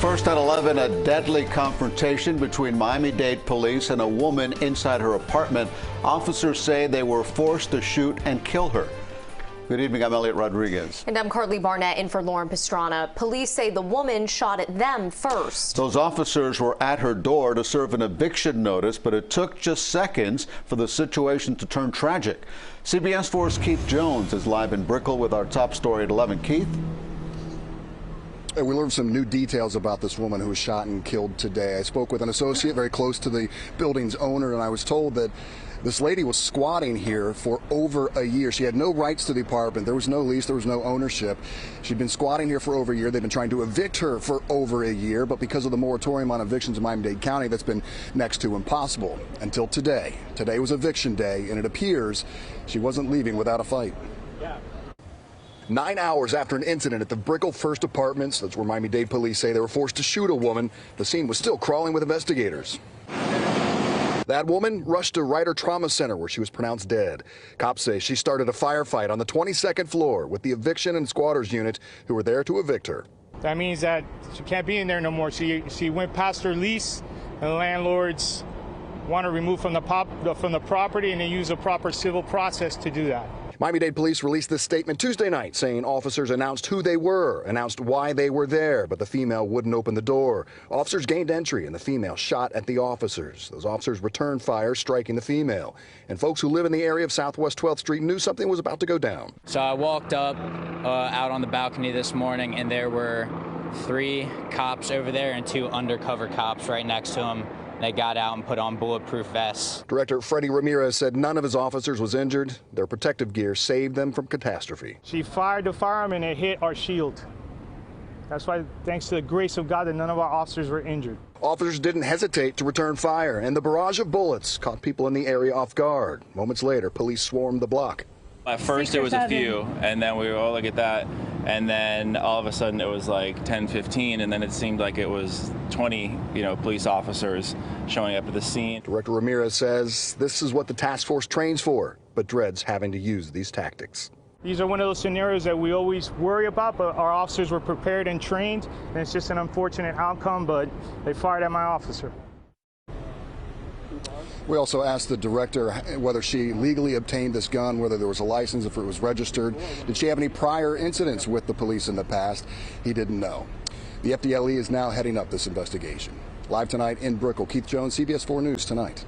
First at 11, a deadly confrontation between Miami-Dade police and a woman inside her apartment. Officers say they were forced to shoot and kill her. Good evening, I'm Elliot Rodriguez. And I'm Carly Barnett in for Lauren Pastrana. Police say the woman shot at them first. Those officers were at her door to serve an eviction notice, but it took just seconds for the situation to turn tragic. CBS 4's Keith Jones is live in Brickell with our top story at 11. Keith? We learned some new details about this woman who was shot and killed today. I spoke with an associate very close to the building's owner, and I was told that this lady was squatting here for over a year. She had no rights to the apartment. There was no lease. There was no ownership. She'd been squatting here for over a year. They've been trying to evict her for over a year, but because of the moratorium on evictions in Miami-Dade County, that's been next to impossible until today. Today was eviction day, and it appears she wasn't leaving without a fight. 9 hours after an incident at the Brickell First Apartments, that's where Miami-Dade police say they were forced to shoot a woman, the scene was still crawling with investigators. That woman rushed to Ryder Trauma Center where she was pronounced dead. Cops say she started a firefight on the 22nd floor with the eviction and squatters unit who were there to evict her. That means that she can't be in there no more. She went past her lease, and the landlords want her removed from the property, and they use a proper civil process to do that. Miami-Dade police released this statement Tuesday night saying officers announced who they were, announced why they were there, but the female wouldn't open the door. Officers gained entry and the female shot at the officers. Those officers returned fire, striking the female. And folks who live in the area of Southwest 12th Street knew something was about to go down. So I walked up out on the balcony this morning, and there were 3 cops over there and 2 undercover cops right next to them. They got out and put on bulletproof vests. Director Freddie Ramirez said none of his officers was injured. Their protective gear saved them from catastrophe. She fired the firearm and it hit our shield. That's why, thanks to the grace of God, that none of our officers were injured. Officers didn't hesitate to return fire, and the barrage of bullets caught people in the area off guard. Moments later, police swarmed the block. At first it was a few, and then we were all look at that, and then all of a sudden it was like 10, 15, and then it seemed like it was 20, police officers showing up at the scene. Director Ramirez says this is what the task force trains for, but dreads having to use these tactics. These are one of those scenarios that we always worry about, but our officers were prepared and trained, and it's just an unfortunate outcome, but they fired at my officer. We also asked the director whether she legally obtained this gun, whether there was a license, if it was registered. Did she have any prior incidents with the police in the past? He didn't know. The FDLE is now heading up this investigation. Live tonight in Brickell, Keith Jones, CBS 4 News Tonight.